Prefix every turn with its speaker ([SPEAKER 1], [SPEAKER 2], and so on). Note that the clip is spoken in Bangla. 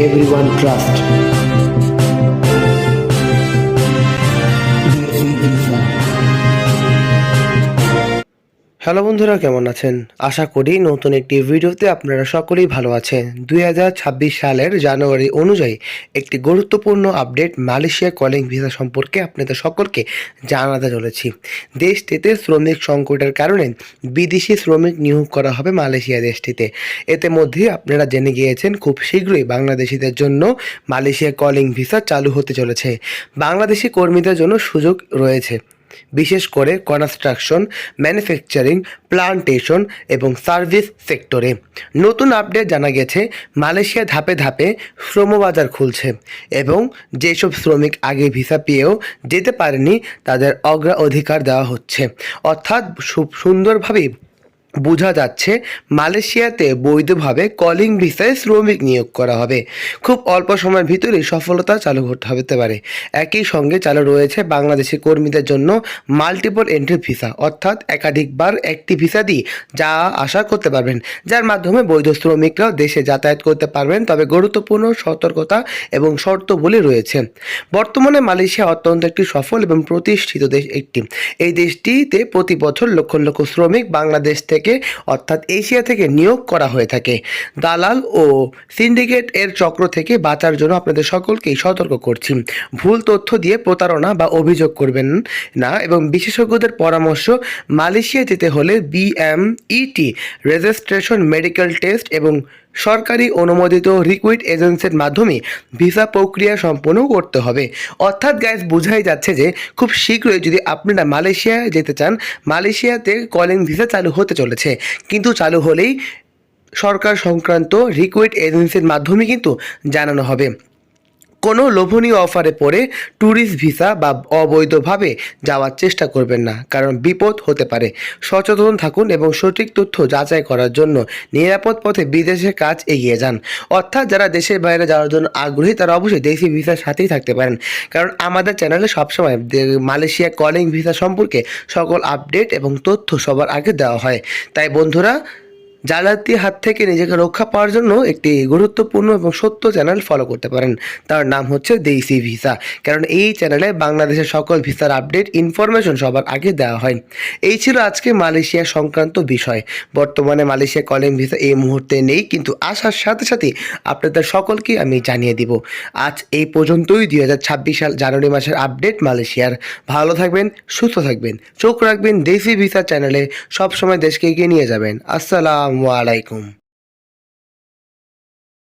[SPEAKER 1] everyone trust. হ্যালো বন্ধুরা, কেমন আছেন? আশা করি নতুন একটি ভিডিওতে আপনারা সকলেই ভালো আছেন। 2026 সালের জানুয়ারি অনুযায়ী একটি গুরুত্বপূর্ণ আপডেট মালয়েশিয়া কলিং ভিসা সম্পর্কে আপনাদের সকলকে জানাতে চলেছি। দেশটিতে শ্রমিক সংকটের কারণে বিদেশি শ্রমিক নিয়োগ করা হবে মালয়েশিয়া দেশটিতে। এতে মধ্যে আপনারা জেনে গিয়েছেন খুব শীঘ্রই বাংলাদেশিদের জন্য মালয়েশিয়া কলিং ভিসা চালু হতে চলেছে। বাংলাদেশি কর্মীদের জন্য সুযোগ রয়েছে, বিশেষ করে কনস্ট্রাকশন, ম্যানুফ্যাকচারিং, প্লান্টেশন এবং সার্ভিস সেক্টরে। নতুন আপডেট জানা গেছে মালয়েশিয়া ধাপে ধাপে শ্রমবাজার খুলছে এবং যেসব শ্রমিক আগে ভিসা পেয়েও যেতে পারেনি তাদের অগ্রাধিকার দেওয়া হচ্ছে। অর্থাৎ খুব সুন্দরভাবেই বোঝা যাচ্ছে মালয়েশিয়াতে বৈধভাবে কলিং ভিসায় শ্রমিক নিয়োগ করা হবে। খুব অল্প সময়ের ভিতরেই সফলতা চালু হতে পারে। একই সঙ্গে চালু রয়েছে বাংলাদেশি কর্মীদের জন্য মাল্টিপল এন্ট্রি ভিসা, অর্থাৎ একাধিকবার একটি ভিসা দিয়ে যা আশা করতে পারবেন, যার মাধ্যমে বৈধ শ্রমিকরাও দেশে যাতায়াত করতে পারবেন। তবে গুরুত্বপূর্ণ সতর্কতা এবং শর্তগুলি রয়েছে। বর্তমানে মালয়েশিয়া অত্যন্ত একটি সফল এবং প্রতিষ্ঠিত দেশ একটি। এই দেশটিতে প্রতি বছর লক্ষ লক্ষ শ্রমিক বাংলাদেশ থেকে অর্থাৎ এশিয়া থেকে নিয়োগ করা হয়ে থাকে। দালাল ও সিন্ডিকেট এর চক্র থেকে বাঁচার জন্য আপনাদের সকলকেই সতর্ক করছি। ভুল তথ্য দিয়ে প্রতারণা বা অভিযোগ করবেন না এবং বিশেষজ্ঞদের পরামর্শ। মালয়েশিয়া যেতে হলে BMET রেজিস্ট্রেশন, মেডিকেল টেস্ট এবং সরকারি অনুমোদিত রিক্রুট এজেন্সির মাধ্যমে ভিসা প্রক্রিয়া সম্পন্ন করতে হবে। অর্থাৎ গাইস, বোঝাই যাচ্ছে যে খুব শীঘ্রই যদি আপনারা মালয়েশিয়ায় যেতে চান, মালয়েশিয়াতে কলিং ভিসা চালু হতে চলেছে। কিন্তু চালু হলেই সরকার সংক্রান্ত রিক্রুট এজেন্সির মাধ্যমে কিন্তু জানানো হবে। কোনো লোভনীয় অফারে পড়ে ট্যুরিস্ট ভিসা বা অবৈধভাবে যাওয়ার চেষ্টা করবেন না, কারণ বিপদ হতে পারে। সচেতন থাকুন এবং সঠিক তথ্য যাচাই করার জন্য নিরাপদ পথে বিদেশে কাজ এগিয়ে যান। অর্থাৎ যারা দেশের বাইরে যাওয়ার জন্য আগ্রহী তারা অবশ্যই দেশি ভিসার সাথেই থাকতে পারেন, কারণ আমাদের চ্যানেলে সবসময় মালয়েশিয়া কলিং ভিসা সম্পর্কে সকল আপডেট এবং তথ্য সবার আগে দেওয়া হয়। তাই বন্ধুরা, জালিয়াতির হাত থেকে নিজেকে রক্ষা পাওয়ার জন্য একটি গুরুত্বপূর্ণ এবং সত্য চ্যানেল ফলো করতে পারেন। তার নাম হচ্ছে দেশি ভিসা, কারণ এই চ্যানেলে বাংলাদেশের সকল ভিসার আপডেট ইনফরমেশন সবার আগে দেওয়া হয়। এই ছিল আজকে মালয়েশিয়া সংক্রান্ত বিষয়। বর্তমানে মালয়েশিয়া কলিং ভিসা এই মুহূর্তে নেই, কিন্তু আসার সাথে সাথে আপনাদের সকলকে আমি জানিয়ে দিব। আজ এই পর্যন্তই 2026 সাল জানুয়ারি মাসের আপডেট মালয়েশিয়ার। ভালো থাকবেন, সুস্থ থাকবেন, চোখ রাখবেন দেশি ভিসা চ্যানেলে। সবসময় দেশকে এগিয়ে নিয়ে যাবেন। আসসালামু আলাইকুম।